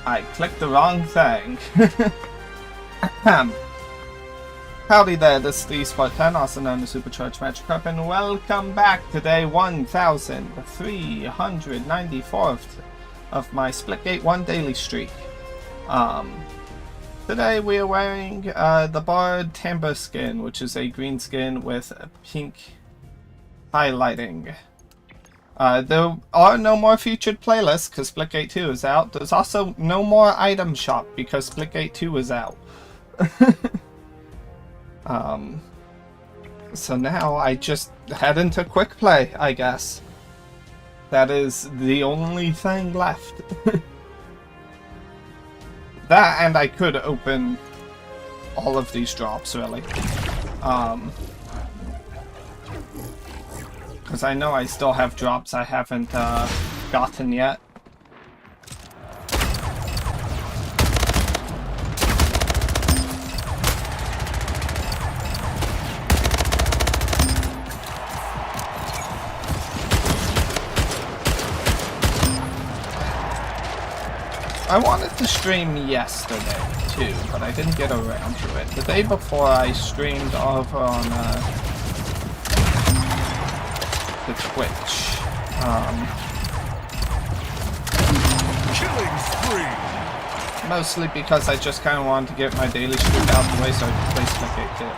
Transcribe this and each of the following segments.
I clicked the wrong thing. Howdy there, this is the Spot 10, also known as UberchargedMagikarp, and welcome back to day 1394th of my Splitgate 1 daily streak. Today we are wearing the Bard Timber skin, which is a green skin with a pink highlighting. There are no more featured playlists because Splitgate 2 is out. There's also no more item shop because Splitgate 2 is out. So now I just head into quick play, I guess. That is the only thing left. That, and I could open all of these drops, really. Because I know I still have drops I haven't gotten yet. I wanted to stream yesterday too, but I didn't get around to it. The day before I streamed over on the Twitch. Killing spree. Mostly because I just kind of wanted to get my daily streak out the way so I could play Splitgate too.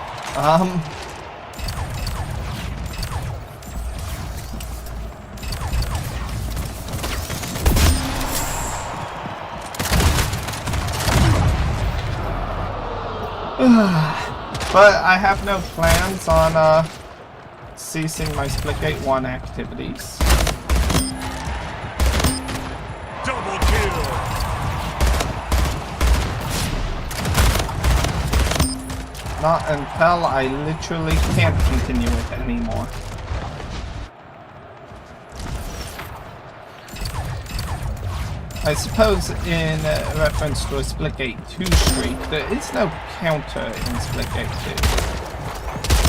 But I have no plans on ceasing my Splitgate 1 activities. Double kill. Not until I literally can't continue it anymore. I suppose in reference to a Splitgate 2 streak, there is no counter in Splitgate 2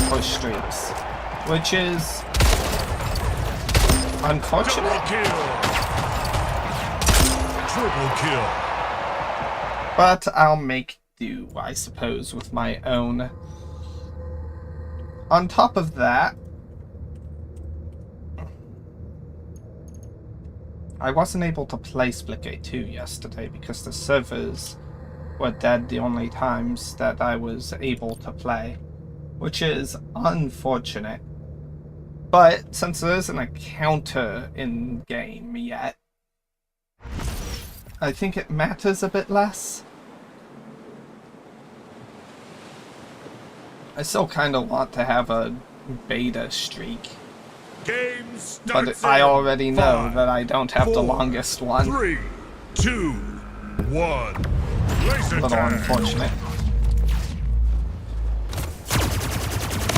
for streaks, which is unfortunate. Double kill. Triple kill. But I'll make do, I suppose, with my own. On top of that, I wasn't able to play Splitgate 2 yesterday because the servers were dead the only times that I was able to play, which is unfortunate. But since there isn't a counter in game yet, I think it matters a bit less. I still kind of want to have a beta streak. But I already know that I don't have the longest one. 3, 2, 1. A little unfortunate.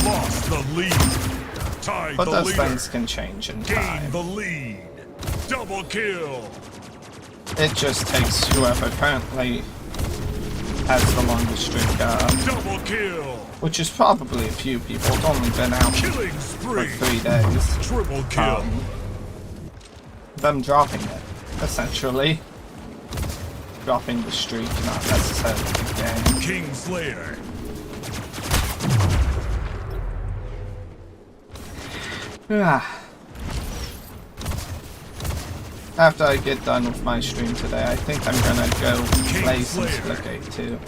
Lost the lead. Tied But the those leader. things can change in time. Gained the lead. Double kill. It just takes whoever currently has the longest streak, Double kill. which is probably a few people. It's only been out Killing for spree. 3 days. Triple kill. Them dropping it, essentially. Dropping the streak, not necessarily the game. King Slayer. After I get done with my stream today, I think I'm gonna go play some Splitgate 2.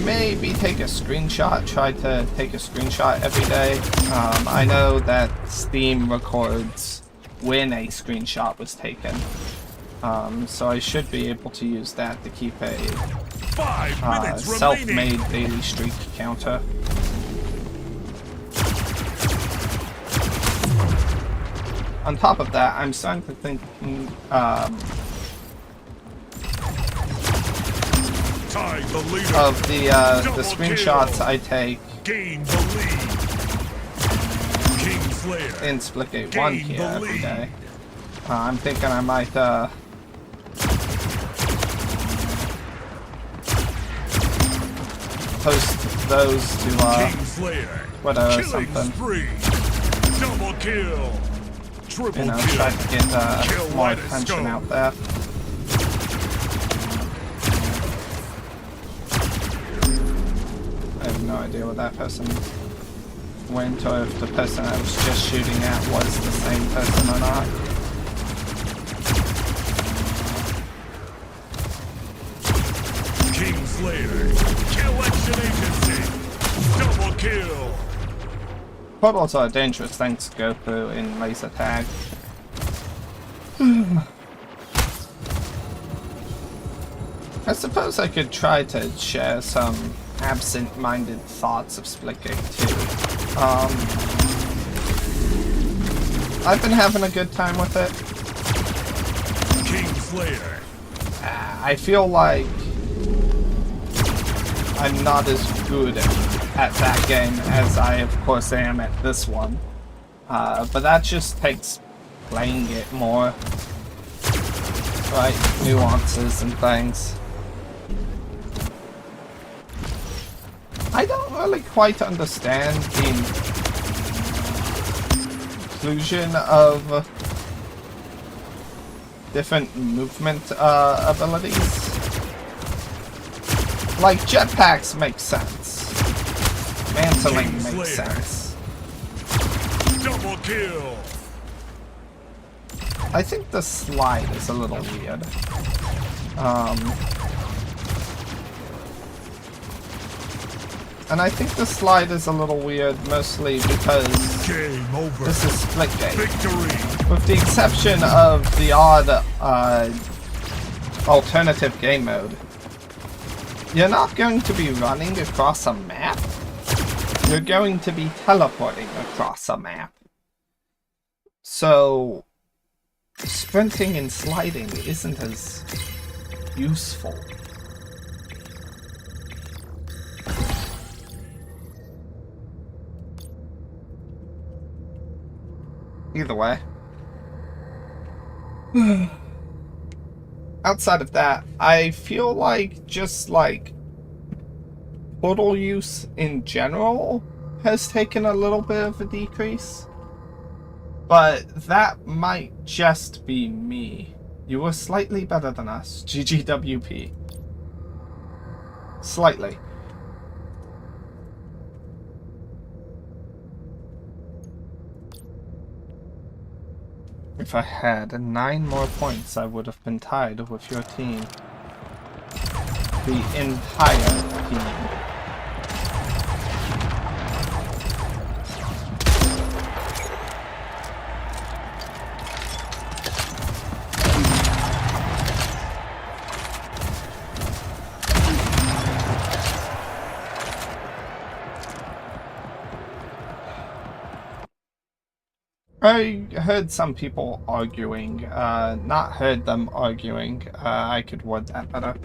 Maybe take a screenshot, try to take a screenshot every day. I know that Steam records when a screenshot was taken. So I should be able to use that to keep a 5 minutes self-made remaining. daily streak counter. On top of that, I'm starting to think Tied the leader. of the screenshots I take Gained the lead. King Slayer. in Splitgate 1 Gained here the every lead. day. I'm thinking I might post those to King Slayer. Twitter or Killing something. spree. Double kill. Triple You know, kill. try to get Kill more white as attention snow. out there. idea what that person went, or if the person I was just shooting at was the same person or not. King Slayer. Collection agency. Double kill. Portals are a dangerous thing to go through in laser tag. I suppose I could try to share some absent-minded thoughts of Splitgate 2. I've been having a good time with it. King Slayer. I feel like I'm not as good at that game as I, of course, am at this one. But that just takes playing it more. Right? Nuances and things. I don't really quite understand the inclusion of different movement abilities. Like, jetpacks make sense. Mantling makes sense. Double kill. I think the slide is a little weird. And I think the slide is a little weird mostly because Game over. this is Splitgate. Victory. With the exception of the odd alternative game mode. You're not going to be running across a map. You're going to be teleporting across a map. So, sprinting and sliding isn't as useful. Either way. Outside of that, I feel like just like portal use in general has taken a little bit of a decrease. But that might just be me. You were slightly better than us. GGWP. Slightly. If I had 9 more points, I would have been tied with your team. The entire team. I heard some people arguing, not heard them arguing, I could word that better.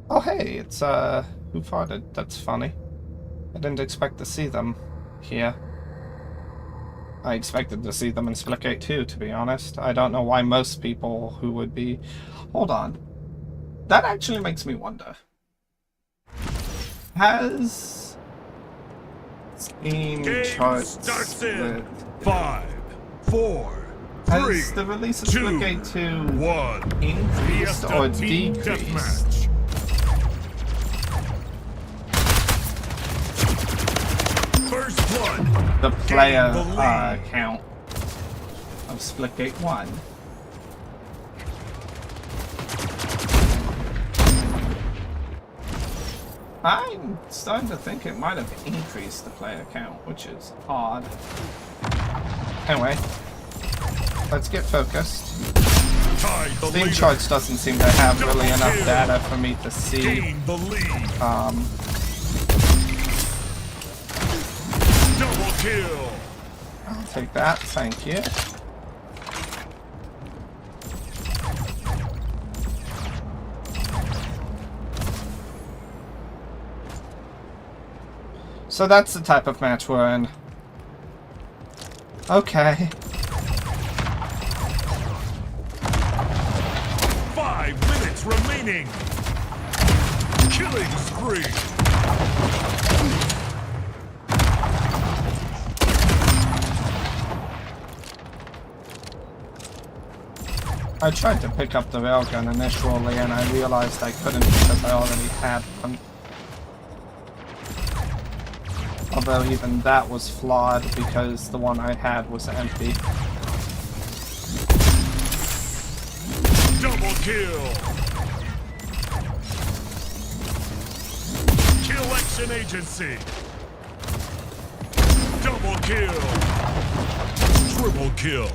Oh hey, it's, who farted? That's funny. I didn't expect to see them here. I expected to see them in Splitgate 2, to be honest. I don't know why most people who would be... Hold on. That actually makes me wonder. Has... Game charts starts in split. 5, 4, 3, Has the release of 2, Splitgate 2 1. increased or decreased Deathmatch. First blood. the player Gain the lead. count of Splitgate 1? I'm starting to think it might have increased the player count, which is odd. Anyway, let's get focused. Tie the Steam leader. charts doesn't seem to have really enough data for me to see. Gain the lead. Double kill. I'll take that, thank you. So that's the type of match we're in. Okay. 5 minutes remaining. Killing spree. I tried to pick up the railgun initially and I realized I couldn't because I already had one. Although even that was flawed because the one I had was empty. Double kill. Kill-action agency. Double kill. Triple kill.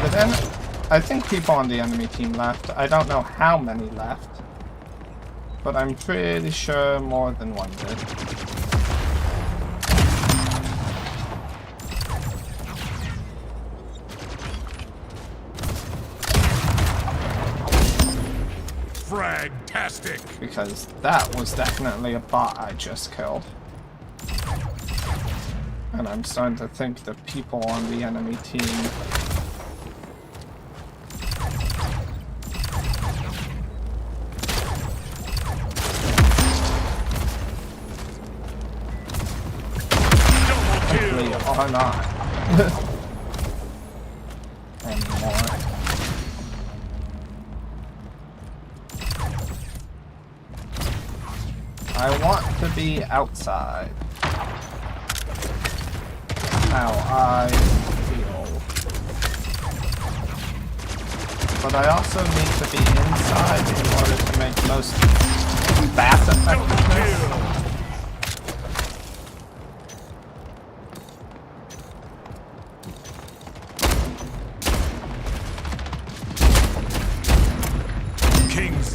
But then, I think people on the enemy team left. I don't know how many left, but I'm pretty sure more than one did. Fragtastic. Because that was definitely a bot I just killed. And I'm starting to think the people on the enemy team are not anymore. I want to be outside. How I feel. But I also need to be inside in order to make most bat effectiveness.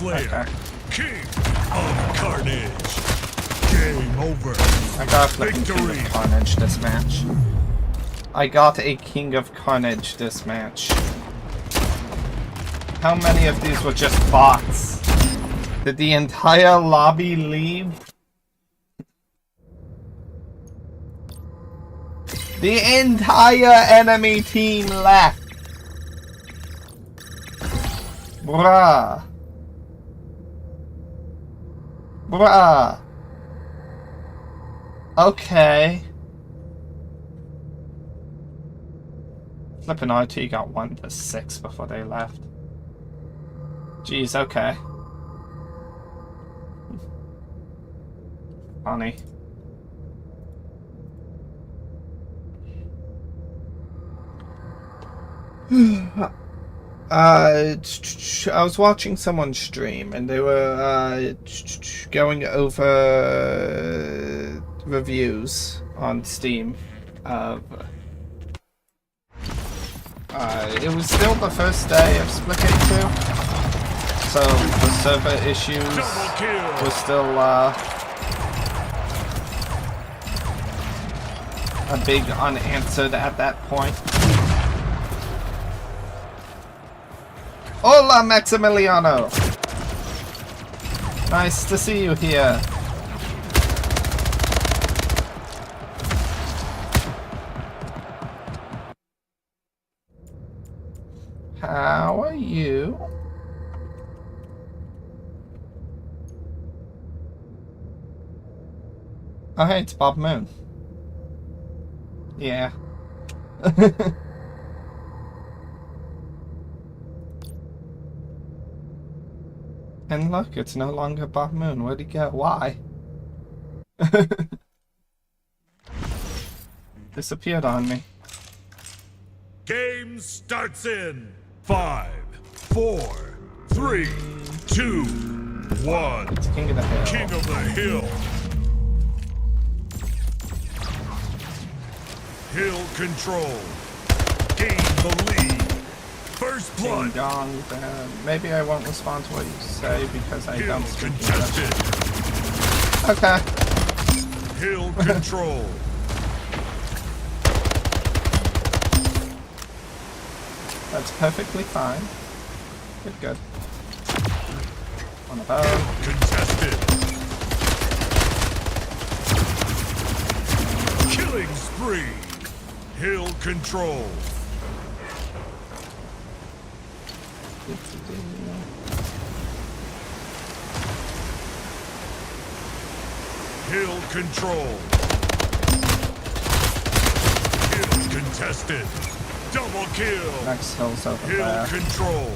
Okay. King of Carnage. Game over. I got a King of Carnage this match. I got a King of Carnage this match. How many of these were just bots? Did the entire lobby leave? The entire enemy team left. Bruh. Bruh. Okay. Flippin' RT got 1 to 6 before they left. Jeez, okay. Funny. I was watching someone stream and they were going over reviews on Steam of it was still the first day of Splitgate 2, so the server issues were still a big unanswered at that point. Hola, Maximiliano! Nice to see you here. How are you? Oh hey, it's Bob Moon. Yeah. And look, it's no longer Bob Moon. Where'd he go? Why? Disappeared on me. Game starts in 5, 4, 3, 2, 1. It's King of the Hill. King of the Hill. Hill control. Gain the lead. First blood. Ding dong. Maybe I won't respond to what you say because I don't speak English. Okay. Hill control. That's perfectly fine. Good, good. On the bow. Contested. Killing spree. Hill control. Hill control. Hill contested. Double kill. Next hill's over Hill there. control.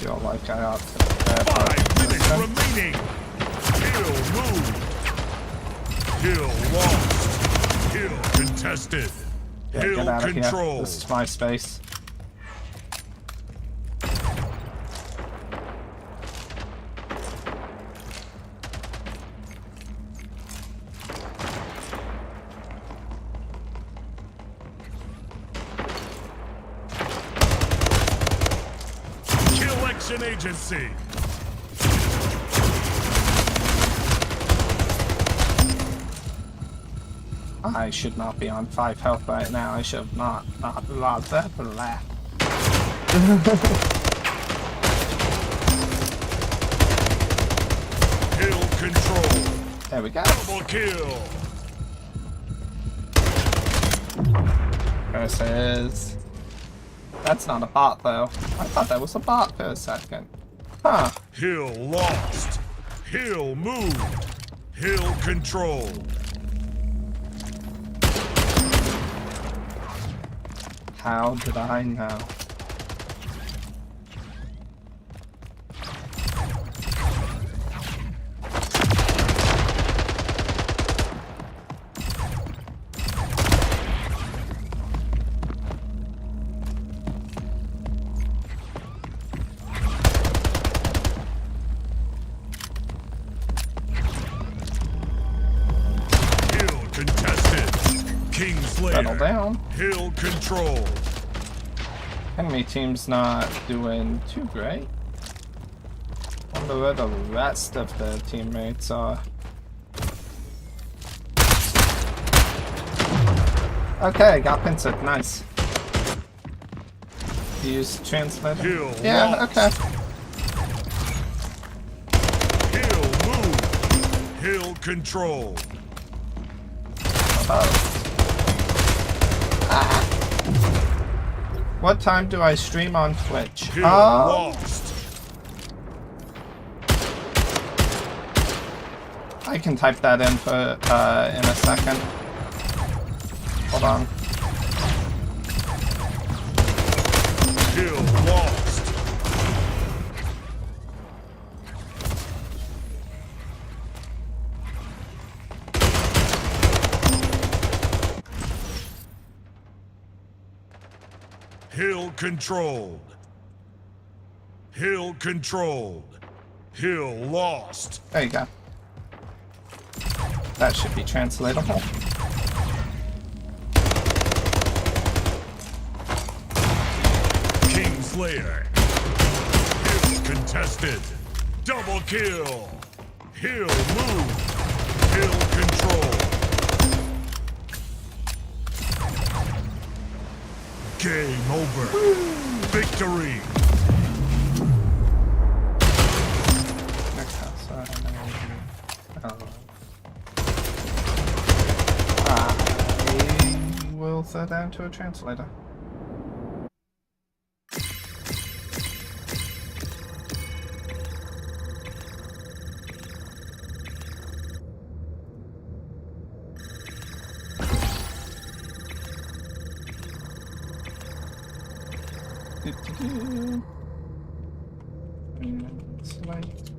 feel like I ought to prepare for 5 minutes this. remaining. Kill moved. Kill lost. Kill contested. Yeah, Kill get out of here. control. This is my space. Kill action agency. I should not be on 5 health right now. I should not blah, blah, blah. Kill control. There we go. Double kill. Versus... That's not a bot, though. I thought that was a bot for a second. Huh. Hill lost. Hill moved. Hill controlled. How did I know? Hill contested. Settle Kingslayer. down. Hill control. Enemy team's not doing too great. Wonder where the rest of the teammates are. Okay, got pincered. Nice. Use translator. Hill Yeah, lost. okay. Hill moved. Hill control. What time do I stream on Twitch? Hill lost. I can type that in for in a second. Hold on. Hill lost. Hill controlled. Hill controlled. Hill lost. There you go. That should be translatable. Kingslayer. Hill contested. Double kill. Hill move. Hill control. Game over. Victory. Next house. I will throw that into a translator. Select.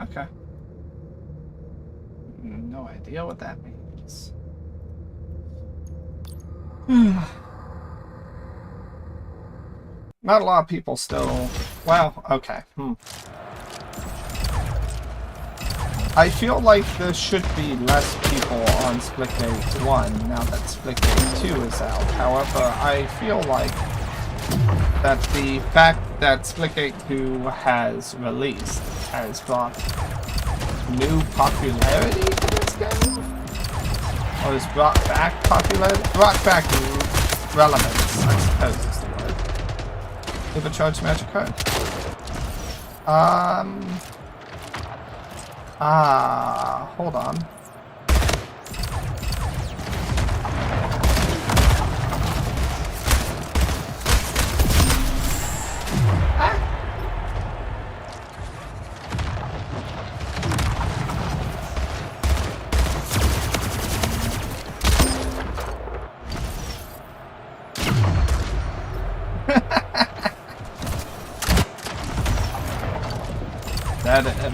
Okay. No idea what that means. Not a lot of people still... Well, okay. I feel like there should be less people on Splitgate 1 now that Splitgate 2 is out. However, I feel like that the fact that Splitgate 2 has released has brought new popularity to this game? Or has brought back popularity? Brought back relevance, I suppose is the word. UberchargedMagikarp. Hold on.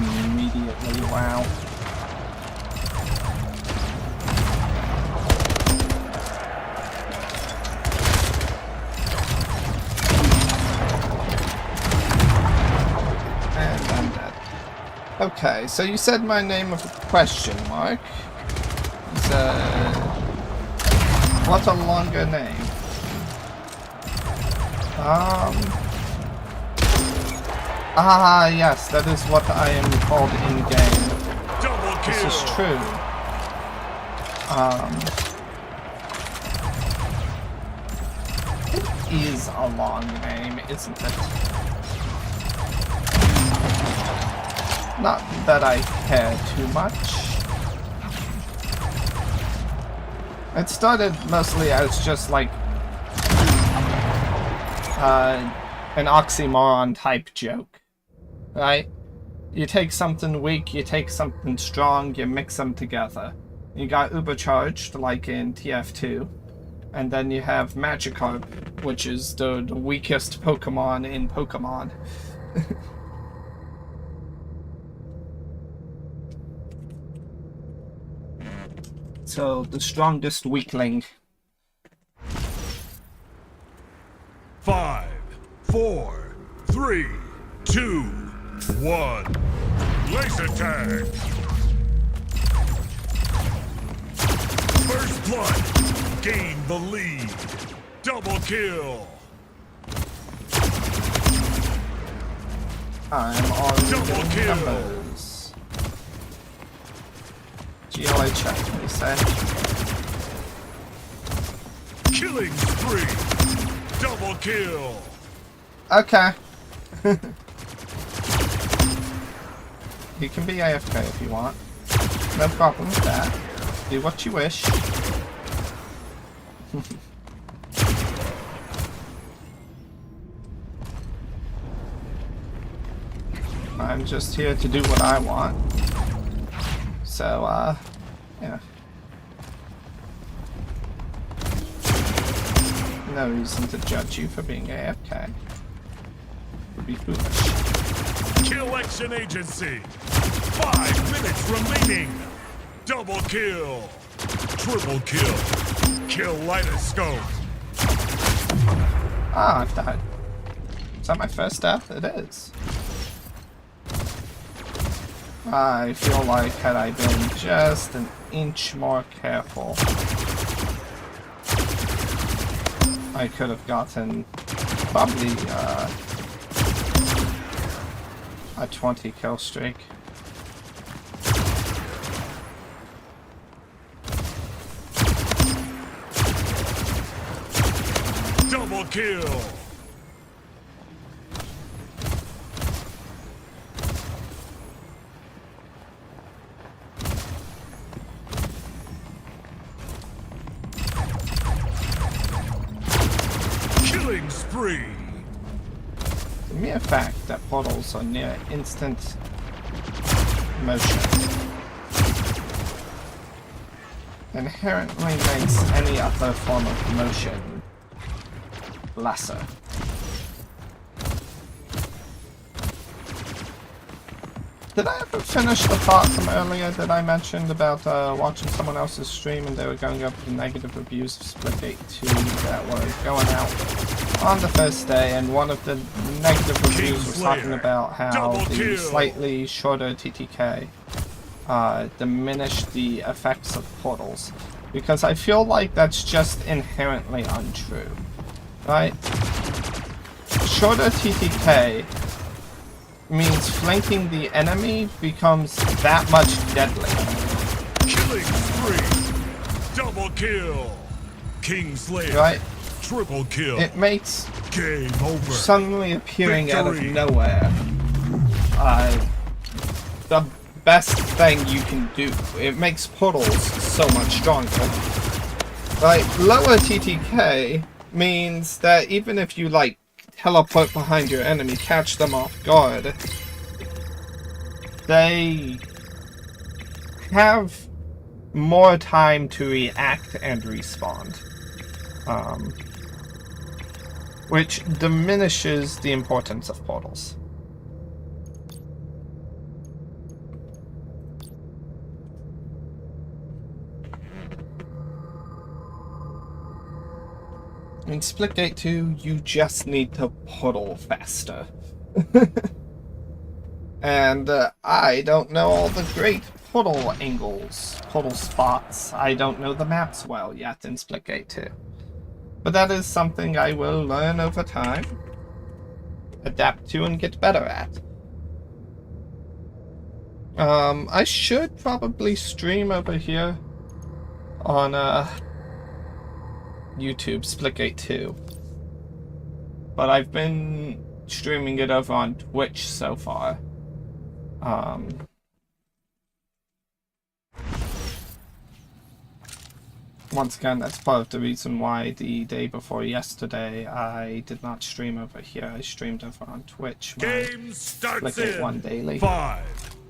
immediately. Wow. And I'm dead. Okay, so you said my name with a question mark. What a longer name. Yes, that is what I am called in-game. This is true. It is a long name, isn't it? Not that I care too much. It started mostly as just like an oxymoron type joke, right? You take something weak, you take something strong, you mix them together. You got Ubercharged, like in TF2, and then you have Magikarp, which is the weakest Pokemon in Pokemon. So, the strongest weakling. 5, 4, 3, 2, 1. Laser tag. First blood. Gain the lead. Double kill. I'm already Double doing kill. numbers. GLA check, what do you say? Killing spree. Double kill. Okay. You can be AFK if you want. No problem with that. Do what you wish. I'm just here to do what I want. So, yeah. No reason to judge you for being AFK. Would be foolish. Kill action agency. 5 minutes remaining. Double kill. Triple kill. Kill Lightoscope. Ah, I've died. Is that my first death? It is. I feel like had I been just an inch more careful, I could have gotten probably a 20 kill streak. Double kill. Killing spree. The mere fact that portals are near instant motion inherently makes any other form of motion lesser. Did I ever finish the thought from earlier that I mentioned about watching someone else's stream and they were going over the negative reviews of Splitgate 2 that were going out on the first day, and one of the negative reviews was talking about how the slightly shorter TTK diminished the effects of portals, because I feel like that's just inherently untrue, right? Shorter TTK means flanking the enemy becomes that much deadlier. Killing spree. Double kill. Kingslayer. Right? Triple kill. It makes Game over. suddenly appearing out of Victory. nowhere the best thing you can do. It makes portals so much stronger. Like, lower TTK means that even if you, like, teleport behind your enemy, catch them off guard, they have more time to react and respond. Which diminishes the importance of portals. In Splitgate 2, you just need to puddle faster. And I don't know all the great puddle angles, puddle spots. I don't know the maps well yet in Splitgate 2. But that is something I will learn over time, adapt to, and get better at. I should probably stream over here on YouTube Splitgate 2. But I've been streaming it over on Twitch so far. Once again, that's part of the reason why the day before yesterday I did not stream over here. I streamed over on Twitch. Game starts in 1 daily. 5,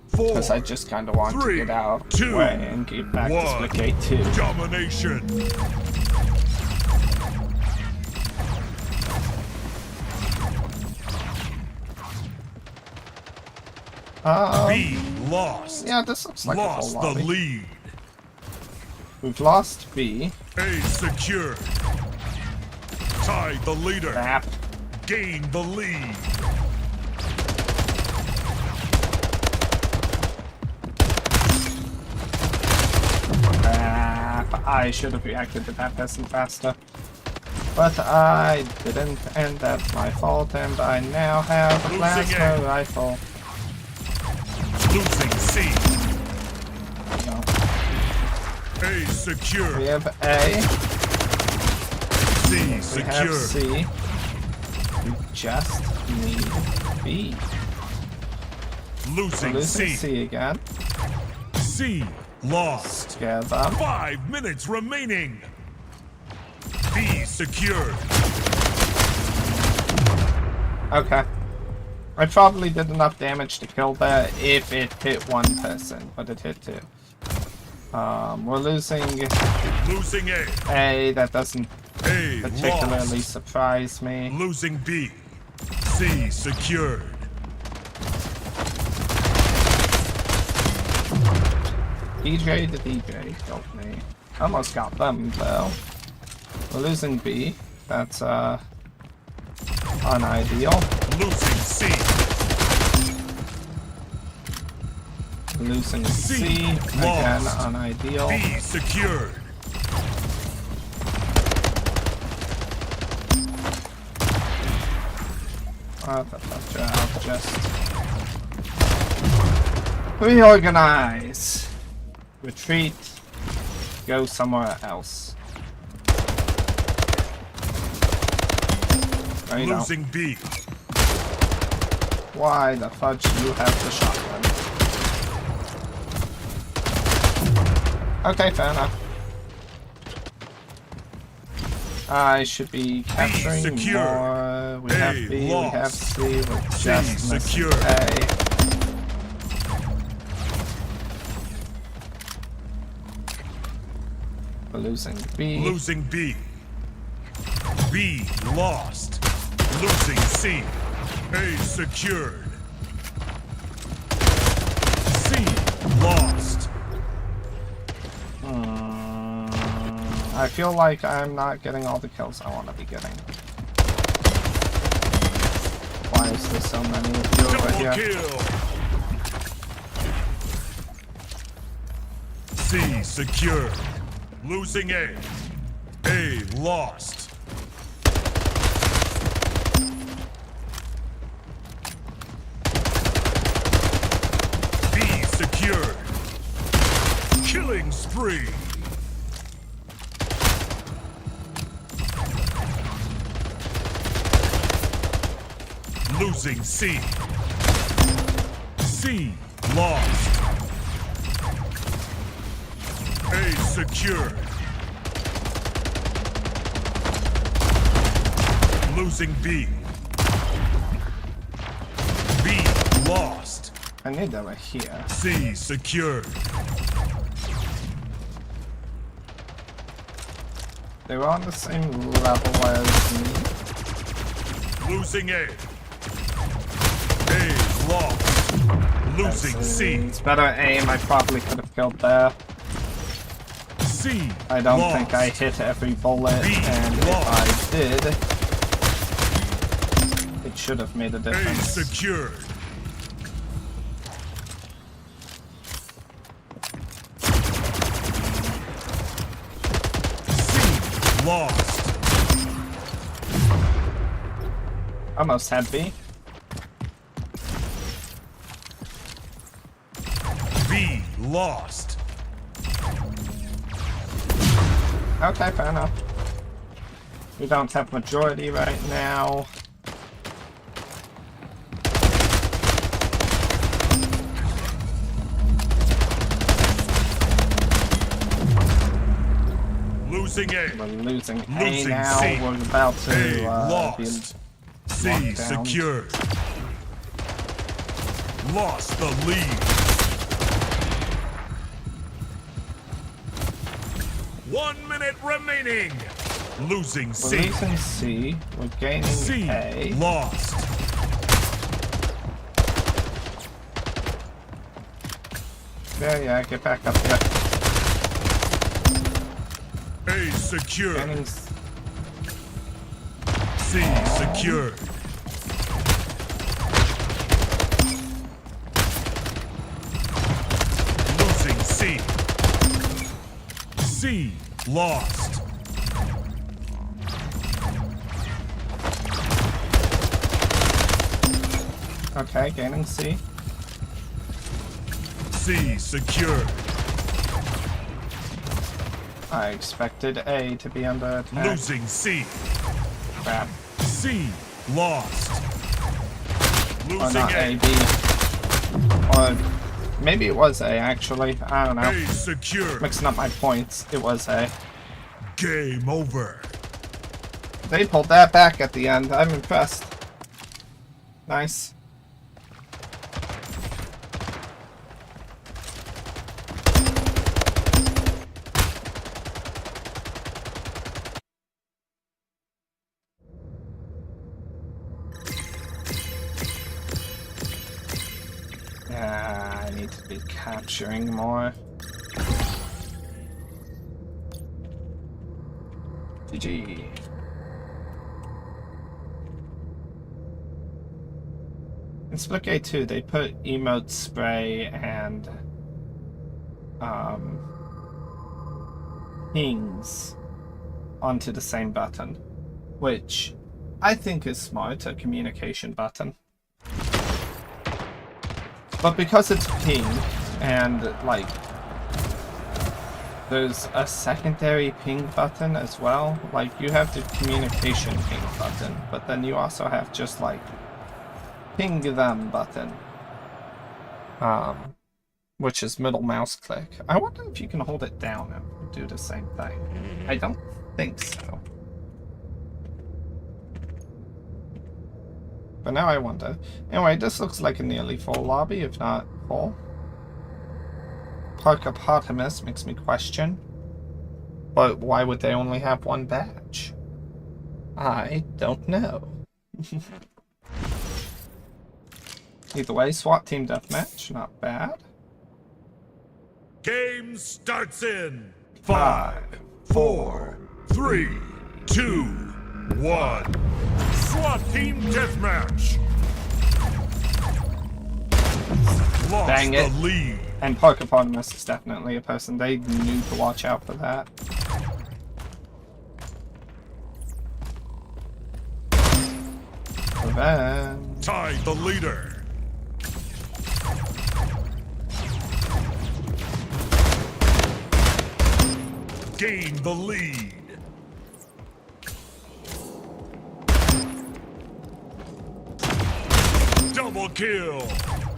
4, because I just kind of want to get out 2, way and get back to 1. Splitgate 2. Domination. B lost. Yeah, this looks like Lost a full the lobby. lead. We've lost B. A secure. Tied the leader. Crap. Gain the lead. Crap. I should have reacted to that person faster. But I didn't, and that's my fault, and I now have a plasma rifle. Losing C. No. A secure. We have A. C We have secure. C. We just need B. Losing Losing C. C again. C lost. Together. 5 minutes remaining. B secured. Okay. I probably did enough damage to kill that if it hit one person, but it hit two. We're losing Losing A. A. That doesn't A particularly lost. surprise me. Losing B. C secured. DJ to DJ killed me. Almost got them though. We're losing B. That's unideal. Losing C. Losing C. Again, lost. unideal. B secured. What the fuck, I'll just reorganize. Retreat. Go somewhere else. There you go. Losing B. Why the fudge do you have the shotgun? Okay, fair enough. I should be capturing secure. more. We A have B, we lost. have C, we're just missing secure. A. We're losing B. Losing B. B lost. Losing C. A secured. C lost. I feel like I'm not getting all the kills I want to be getting. Why is there so many of you over Double here? kill. C secured. Losing A. A lost. B secured. Killing spree. Losing C. C lost. A secured. Losing B. B lost. I need them here. C secured. They were on the same level as me. Losing A. A lost. Losing C. It's better aim. I probably could have killed there. C. I don't lost. think I hit every bullet, B. and if lost. I did, it should have made a A difference. secured. C. Lost. Almost had B. B. Lost. Okay, fair enough. We don't have majority right now. Losing A. We're losing A Losing now. C. We're about A. to be Lost. C. locked down. Secured. Lost the lead. 1 minute remaining. Losing We're C. losing C. We're gaining C. A. Lost. Yeah, get back up here. A secured. Gaining C. Secured. Losing C. C. Lost. Okay, gaining C. C. Secured. I expected A to be under attack. Losing C. Crap. C. Lost. Or Losing not A, A. B. Or maybe it was A, actually. I don't know. A secured. Mixing up my points. It was A. Game over. They pulled that back at the end. I'm impressed. Nice. I need to be capturing more. GG. In Splitgate 2, they put emote spray and pings onto the same button, which I think is smart, a communication button. But because it's ping and like there's a secondary ping button as well, like you have the communication ping button, but then you also have just like ping them button, which is middle mouse click. I wonder if you can hold it down and do the same thing. I don't think so. But now I wonder. Anyway, this looks like a nearly full lobby, if not full. Parkopotamus makes me question. But why would they only have one badge? I don't know. Either way, SWAT team deathmatch, not bad. Game starts in 5, 4, 3, 2, 1. SWAT team deathmatch. Lost Dang it. the lead. And Parkopotamus is definitely a person they knew to watch out for that. Revenge. Tied the leader. Gain the lead. Double kill.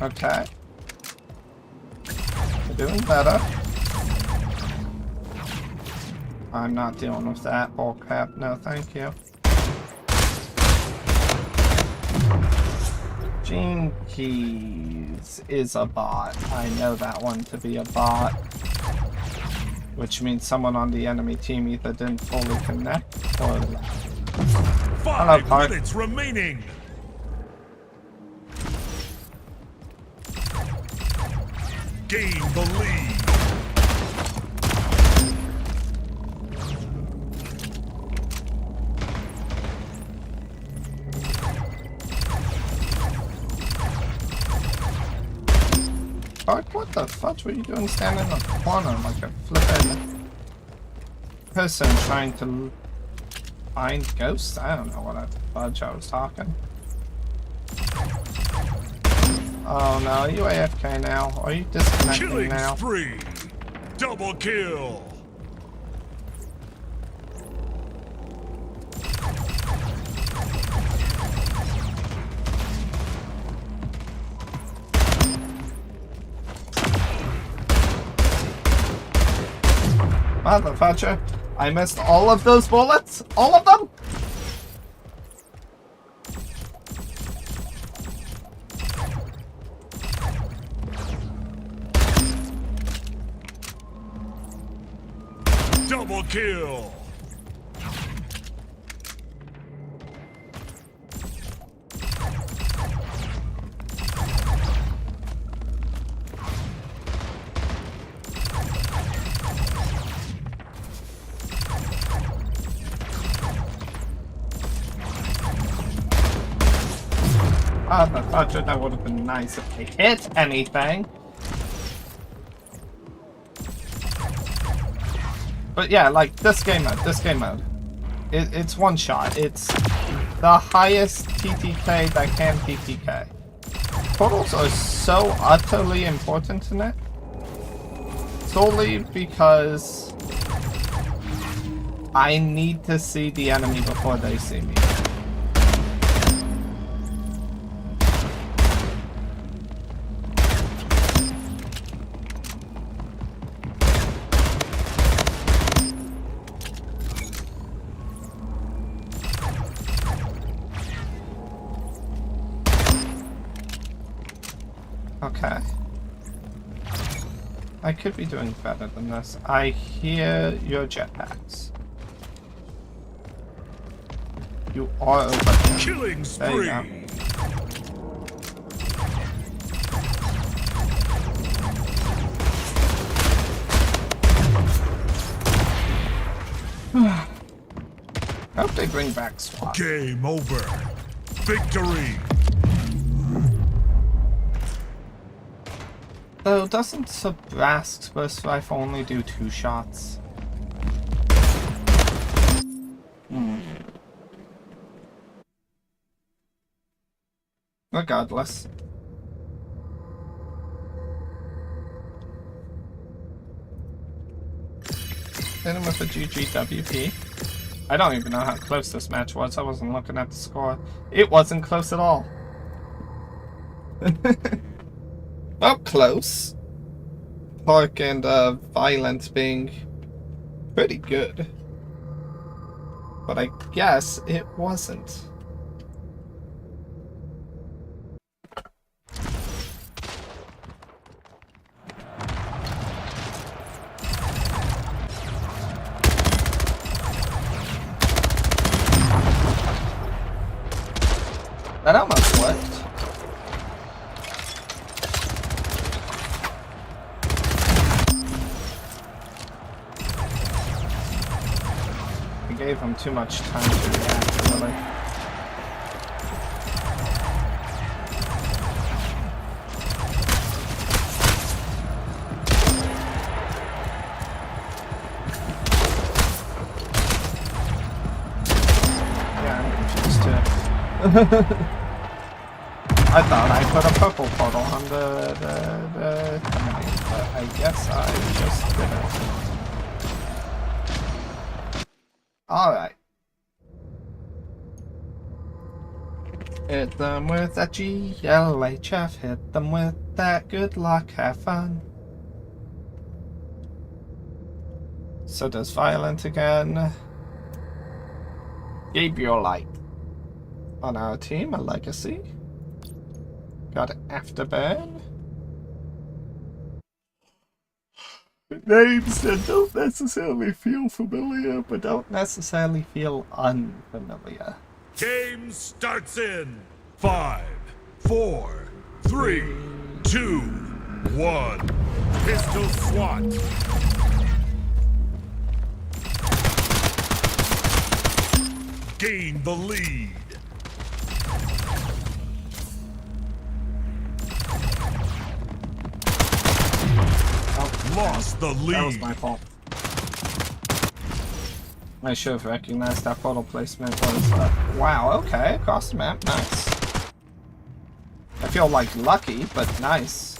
Okay. We're doing better. I'm not dealing with that bullcrap. No, thank you. Gene Keys is a bot. I know that one to be a bot. Which means someone on the enemy team either didn't fully connect or... 5 Park. minutes remaining. Gain the lead. the fudge were you doing standing in the corner like a flippin' person trying to find ghosts? I don't know what the fudge I was talking. Oh no, are you AFK now? Are you disconnecting Killing now? spree. Double kill. Motherfucker, I missed all of those bullets? All of them? Double kill. Motherfucker, that would have been nice if they hit anything. But yeah, like this game mode, it's one shot. It's the highest TTK that can TTK. Portals are so utterly important in it, solely because I need to see the enemy before they see me. Okay. I could be doing better than this. I hear your jetpacks. You are over here. Killing There you spree. go. Hope they bring back SWAT. Game over. Victory. Though, doesn't Sabrask's burst rifle only do 2 shots? Regardless. Hit him with a GGWP. I don't even know how close this match was. I wasn't looking at the score. It wasn't close at all. Not close. Park and Violence being pretty good. But I guess it wasn't. That almost worked. I gave him too much time to react, really. Yeah, I'm confused too. I thought I put a purple portal on the enemy, but I guess I just didn't. Alright. Hit them with that GLHF, hit them with that good luck, have fun. So does Violent again. Gabriel Light. On our team, a legacy. Got Afterburn. Names that don't necessarily feel familiar, but don't necessarily feel unfamiliar. Game starts in 5, 4, 3, 2, 1. Pistol SWAT. Gain the lead. lost the lead. That was my fault. I should have recognized that portal placement was, wow, okay, across the map, nice. I feel like lucky, but nice.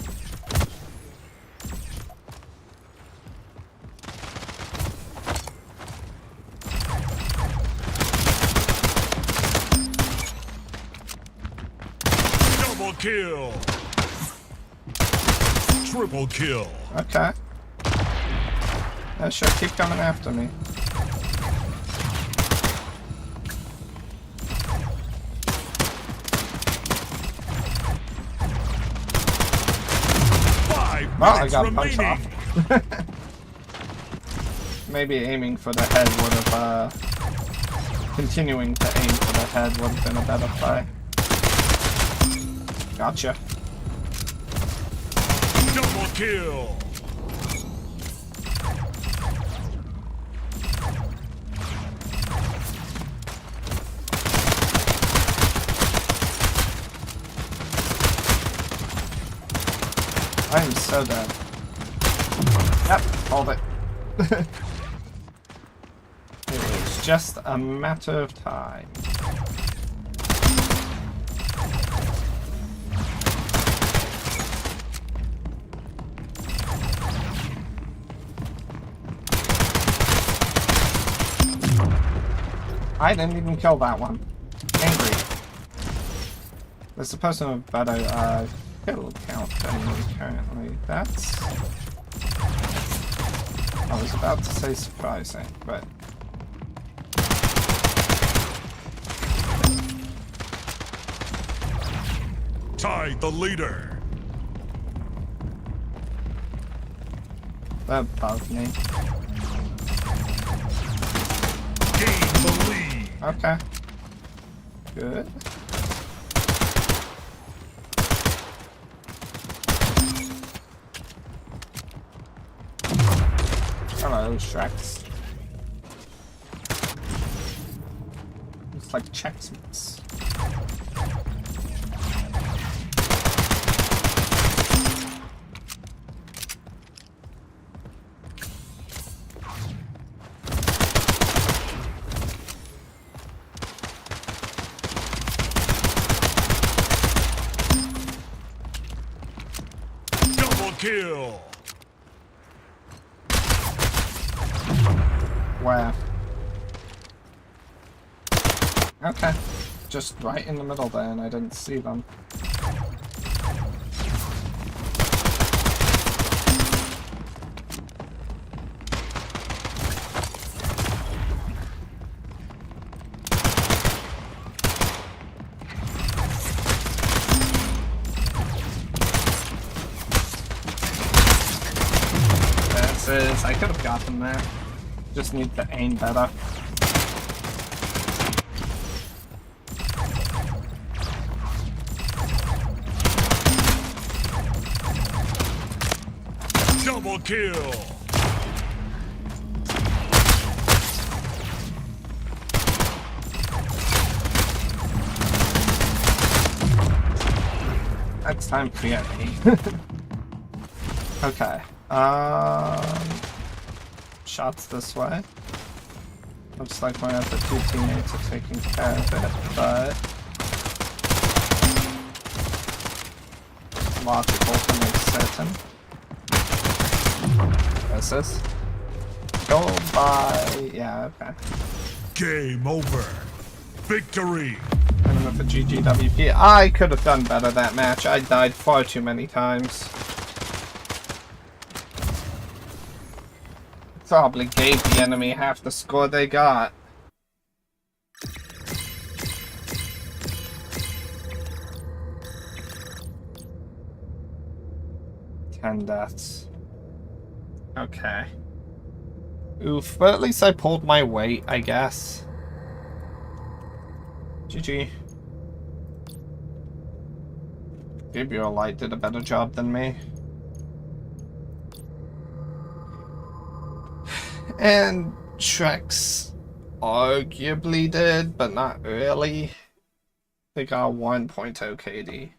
Double kill. Triple kill. Okay. That should keep coming after me. Well, I got a punch off. Maybe aiming for the head would have, continuing to aim for the head would have been a better play. Gotcha. Double kill. I am so dead. Yep, hold it. It was just a matter of time. I didn't even kill that one. Angry. There's supposed to have better, kill count than me currently. That's... I was about to say surprising, but... Tied the leader. That bugged me. Gain the lead. Okay. Good. Hello, Shreks. Looks like Chex-Mix. Double kill. Where? Okay. Just right in the middle there, and I didn't see them. I could have got them there. Just need to aim better. Double kill. Next time, forget me. Okay. Shots this way. Looks like my other two teammates are taking care of it, but logical to make certain. What's this? Go by. Yeah, okay. Game over. Victory. And with a GGWP. I could have done better that match. I died far too many times. Probably gave the enemy half the score they got. Ten deaths. Okay. Oof, but at least I pulled my weight, I guess. GG. Gabriel Light did a better job than me. And Shreks arguably did, but not really. They got 1.0 KD.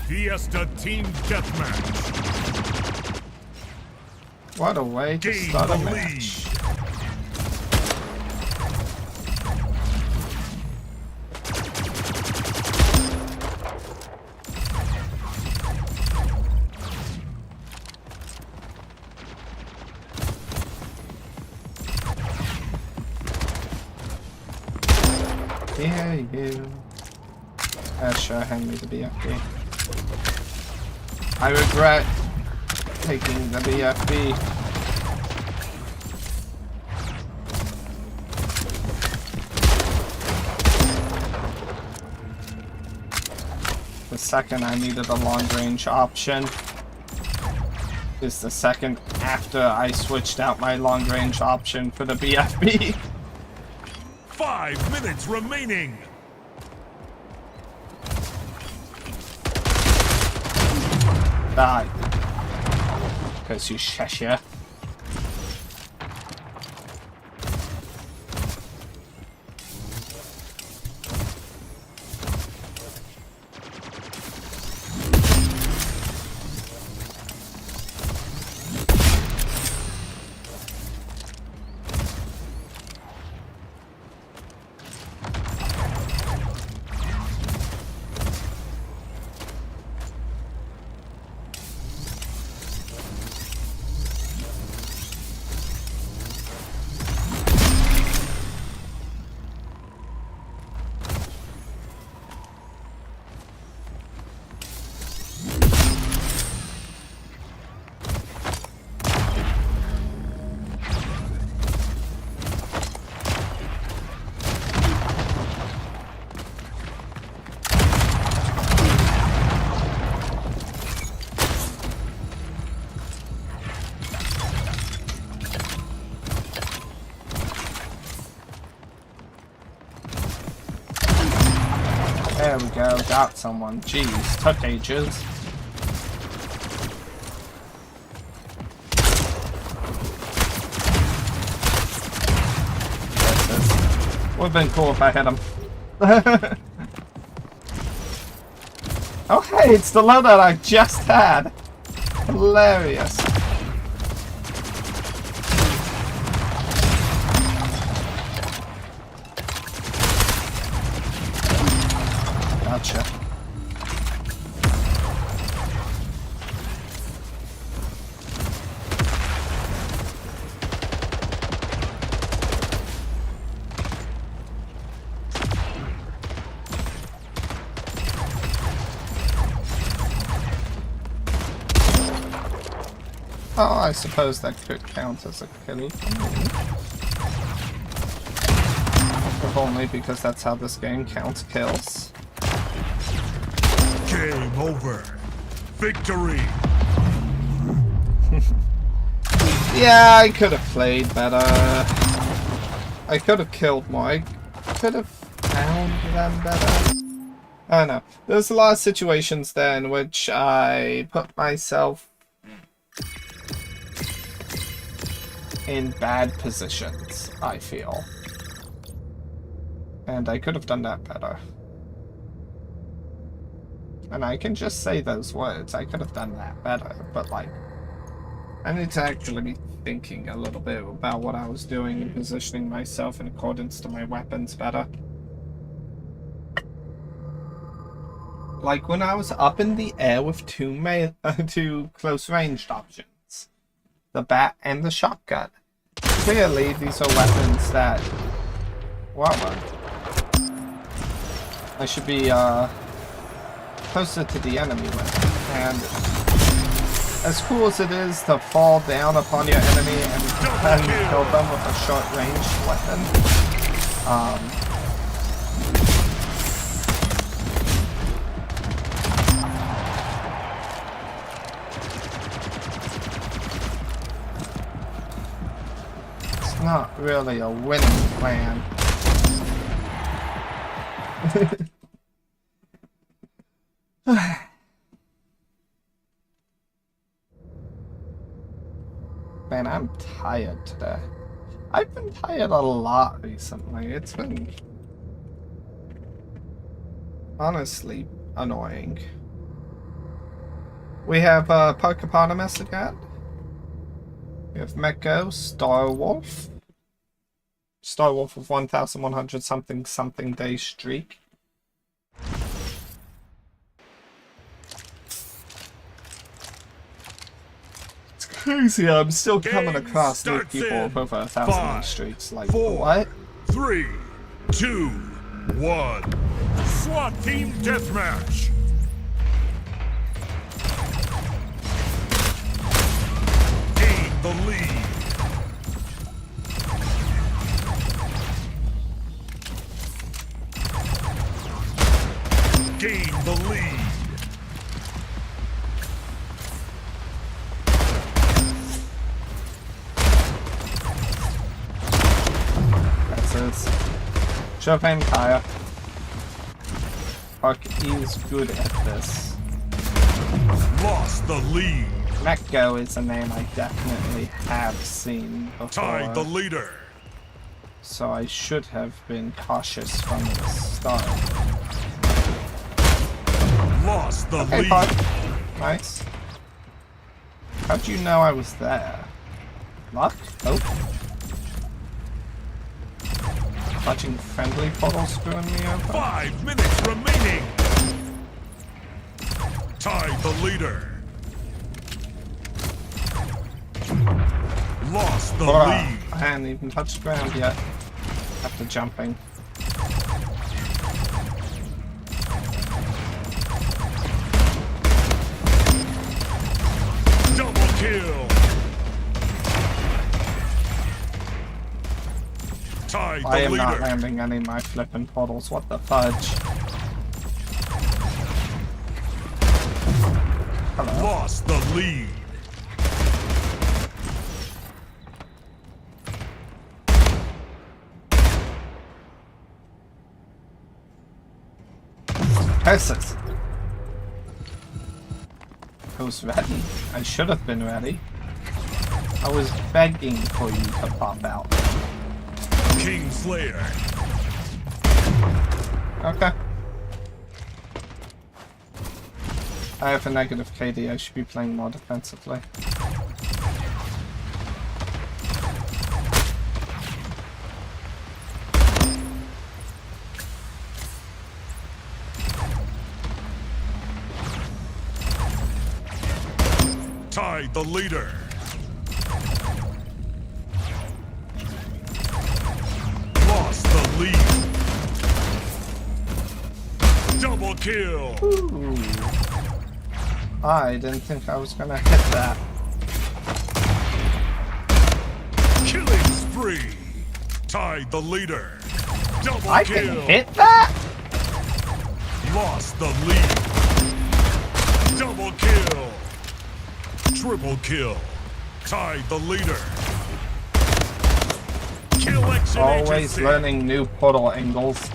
Fiesta Team Deathmatch. What a way to Gain start a the match. Yeah, you. Sure, hand me the BFB. I regret taking the BFB. The second I needed a long-range option is the second after I switched out my long-range option for the BFB. 5 minutes remaining. Die. Because you Cheshire. There we go, got someone. Jeez, took ages. Would've been cool if I hit him. Oh hey, it's the loadout I just had. Hilarious. Gotcha. Oh, I suppose that could count as a kill for me. If only because that's how this game counts kills. Game over. Victory. Yeah, I could have played better. I could have killed more. I could have found them better. I don't know. There's a lot of situations there in which I put myself in bad positions, I feel. And I could have done that better. And I can just say those words, I could have done that better, but like, I need to actually be thinking a little bit about what I was doing and positioning myself in accordance to my weapons better. Like when I was up in the air with two close ranged options, the bat and the shotgun. Clearly, these are weapons that, wow, I should be closer to the enemy with. And as cool as it is to fall down upon your enemy and kill them with a short-range weapon, it's not really a winning plan. Man, I'm tired today. I've been tired a lot recently. It's been honestly annoying. We have Parkopotamus again. We have Mecco, Starwolf. Starwolf with 1,100 something day streak. It's crazy, I'm still coming across new people with over 1,000 streaks. Like, 4, what? 3, 2, 1. SWAT Team Deathmatch! Gain the lead. Gain the lead. That's it. Should have aimed higher. Park is good at this. Lost the lead. Mecco is a name I definitely have seen before. Tied the leader. So I should have been cautious from the start. Lost the Okay, lead. Park. Nice. How'd you know I was there? Luck? Oh. Watching friendly portals screwing me over? 5 minutes remaining. Tied the leader. Lost the Alright, lead. I hadn't even touched the ground yet. After jumping. Double kill. Tied I the am not leader. landing any of my flippin' portals. What the fudge? Hello. Lost the lead. Curses. I was ready. I should have been ready. I was begging for you to pop out. King Slayer. Okay. I have a negative KD. I should be playing more defensively. Tied the leader. Lost the lead. Double kill. Ooh. I didn't think I was gonna hit that. Killing spree. Tied the leader. Double I kill. can hit that? Lost the lead. Double kill. Triple kill. Tied the leader. Kill exit Always agency. learning new portal angles.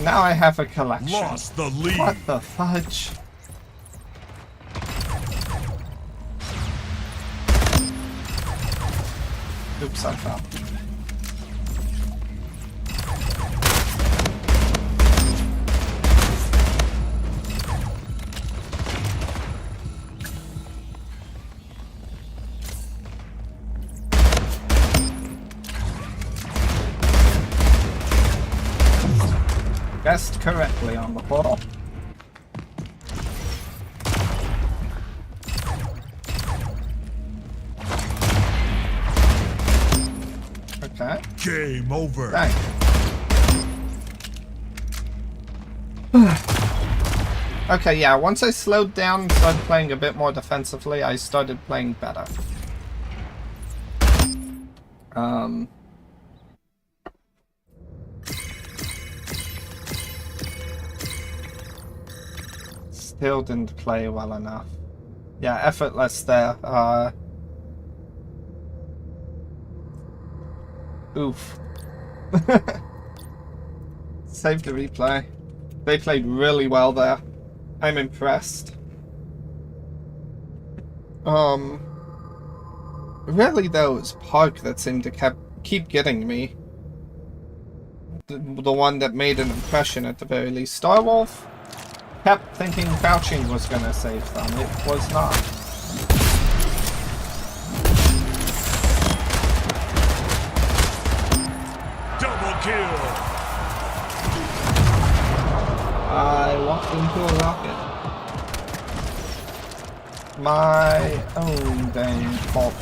Now I have a collection. Lost the lead. What the fudge? Oops, I fell. Guessed correctly on the portal. Okay. Game over. Dang. Okay, yeah, once I slowed down and started playing a bit more defensively, I started playing better. Still didn't play well enough. Yeah, effortless there. Oof. Save the replay. They played really well there. I'm impressed. Really though, it's Park that seemed to keep getting me. The one that made an impression at the very least. Starwolf kept thinking crouching was gonna save them. It was not. kill. I walked into a rocket. My own dang fault.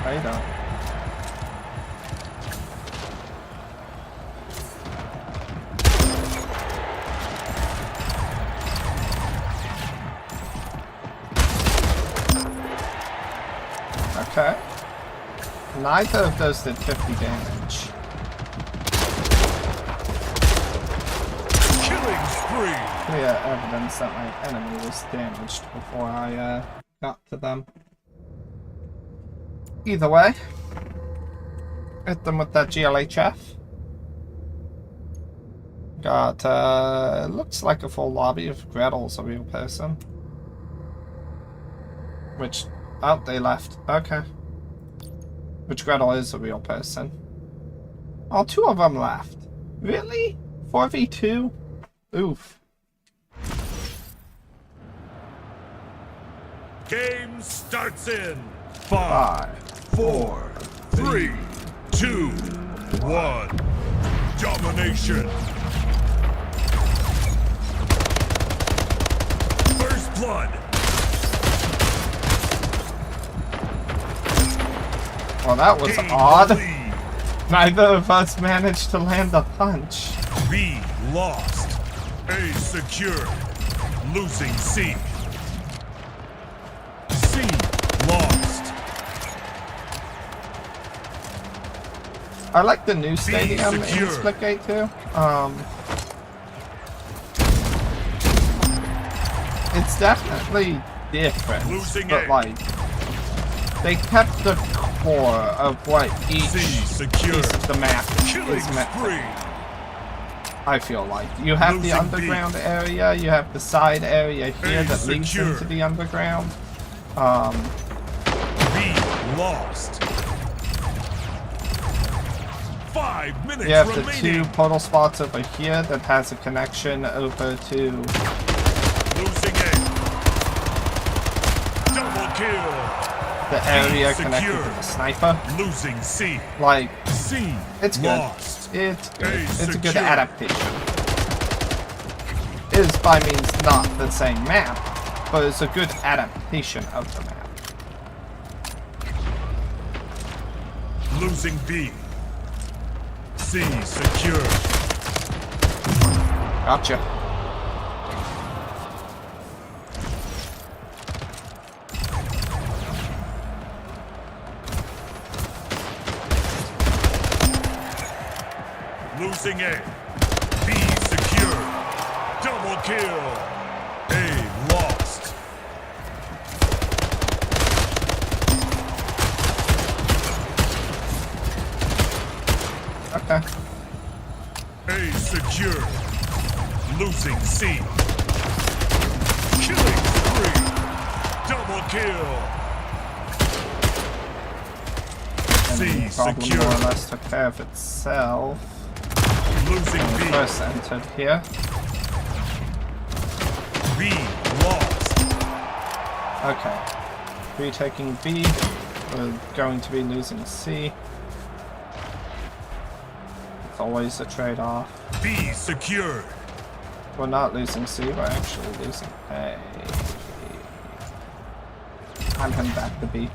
Right on. Okay. Neither of those did 50 damage. Killing spree. Clear evidence that my enemy was damaged before I got to them. Either way, hit them with that GLHF. Got, looks like a full lobby if Gretel's a real person. Which, oh, they left. Okay. Which Gretel is a real person. Oh, 2 of them left. Really? 4v2? Oof. Game starts in 5, 5, 4, 3, 2, 1. Domination. First blood. Well, that was Gain odd. the lead. Neither of us managed to land a punch. B lost. A secure. Losing C. C lost. I like the new stadium in secure. Splitgate too. It's definitely different, Losing but A. like they kept the core of what each C piece secure. of the map Killing is meant to spree. be. I feel like you have the Losing underground area, you have the side area here A that leads secure. into the underground. B lost. 5 minutes You have the remaining. 2 portal spots over here that has a connection over to Losing A. Double kill. the area Secure. connected to the sniper. Losing C. Like, C it's good. lost. It's good. A It's a good secure. adaptation. It is by means not the same map, but it's a good adaptation of the map. Losing B. C secure. Gotcha. Losing A. B secure. Double kill. A lost. Okay. A secure. Losing C. Killing spree. Double kill. C Problem more or secure. less took care of itself. Losing When we B. first entered here. B lost. Okay. Retaking B. We're going to be losing C. It's always a trade-off. B secured. We're not losing C, we're actually losing A. I'm heading back to B.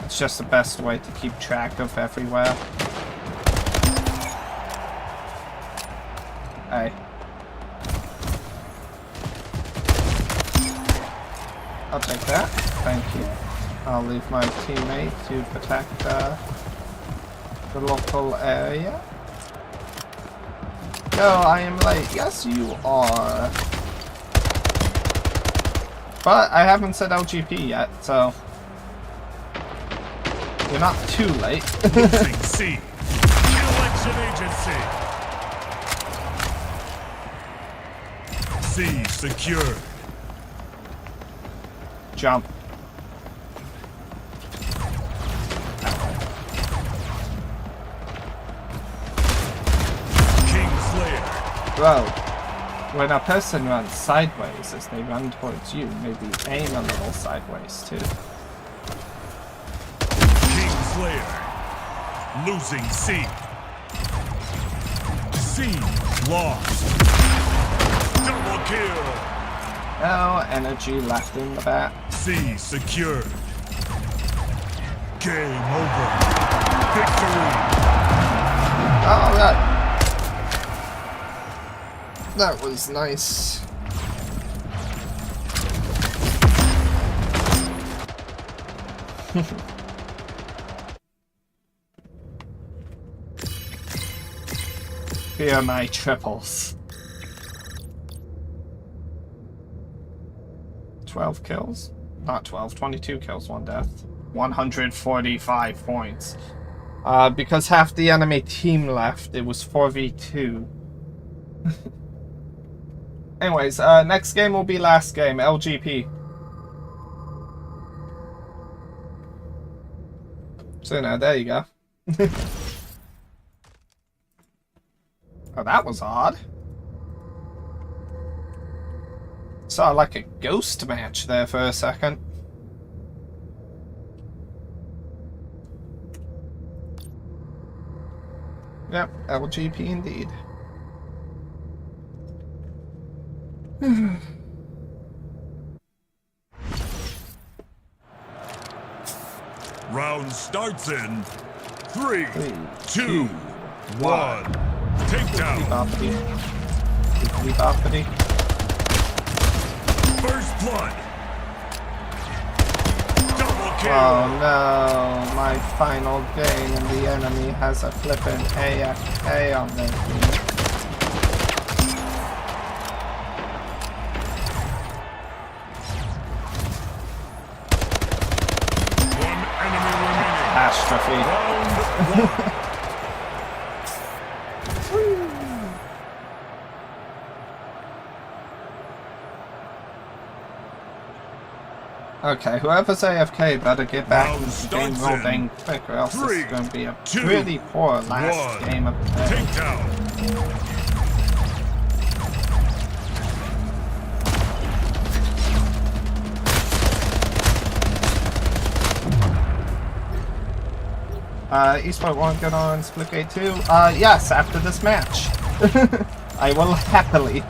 It's just the best way to keep track of everywhere. A. I'll take that. Thank you. I'll leave my teammate to protect the local area. No, I am late. Yes, you are. But I haven't said LGP yet, so you're not too late. Losing C. Election agency. C C secured. Jump. Well, when a person runs sideways as they run towards you, maybe aim a little sideways too. Kingslayer losing C. C lost. Double kill. No energy left in the back. C secured. Game over. Victory. Alright. That was nice. Here are my triples. 12 kills? Not 12, 22 kills, 1 death. 145 points. Because half the enemy team left, it was 4v2. Anyways, next game will be last game, LGP. So now, there you go. Oh, that was odd. Saw like a ghost match there for a second. Yep, LGP indeed. Round starts in 3, 2, 1. Takedown. First blood. Double kill. Oh no, my final game and the enemy has a flippin' AFK on their team. Catastrophe. Okay, whoever's AFK better get back into the game real dang quick, or else this is going to be a really poor last game of the day. Esport won't get on Splitgate 2? Yes, after this match. I will happily.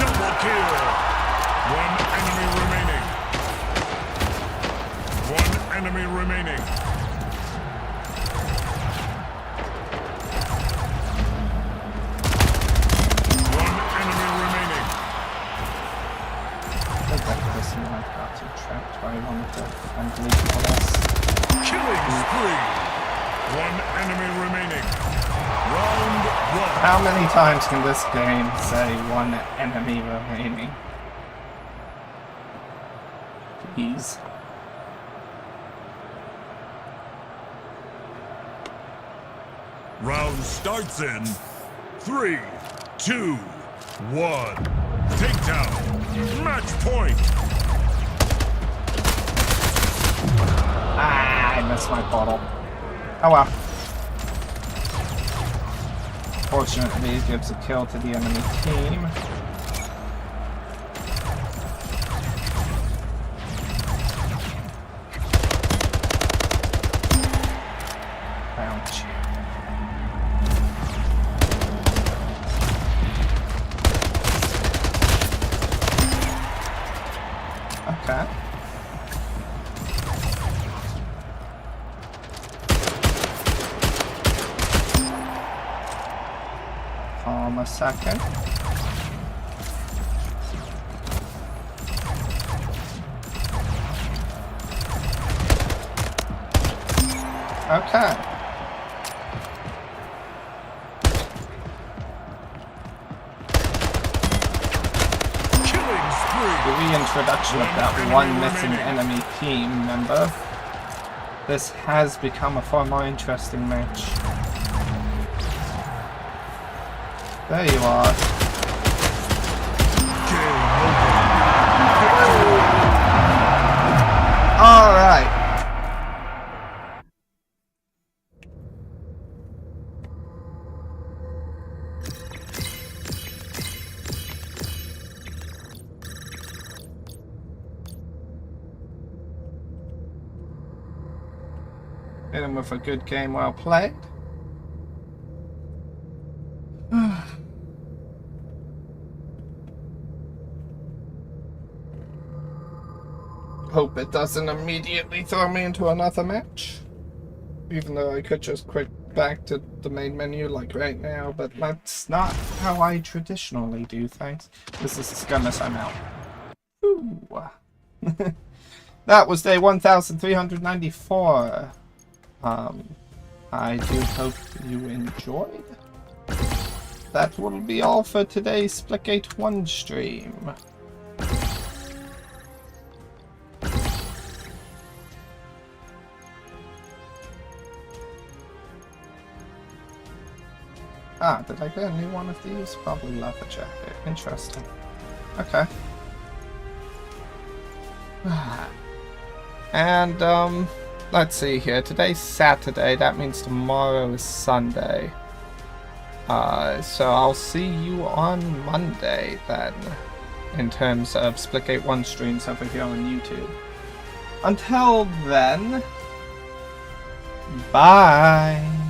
Double kill. One enemy remaining. One enemy remaining. Trapped by one of the unbelievable us. Killing spree. One enemy remaining. Round 1. How many times can this game say one enemy remaining? Please. Round starts in 3, 2, 1. Takedown. Match point. Ah, I missed my bottle. Oh well. Fortunately, it gives a kill to the enemy team. Ouch. Okay. A second. Okay. Killing spree. the reintroduction of that one missing enemy team member, this has become a far more interesting match. There you are. Alright. Hit him with a good game, well played. Hope it doesn't immediately throw me into another match. Even though I could just quit back to the main menu like right now, but that's not how I traditionally do things. This is a skirmish, I'm out. Ooh. That was day 1394. I do hope you enjoyed. That will be all for today's Splitgate 1 stream. Ah, did I get a new one of these? Probably leather jacket. Interesting. Okay. And, let's see here. Today's Saturday. That means tomorrow is Sunday. So I'll see you on Monday, then. In terms of Splitgate 1 streams over here on YouTube. Until then... Bye!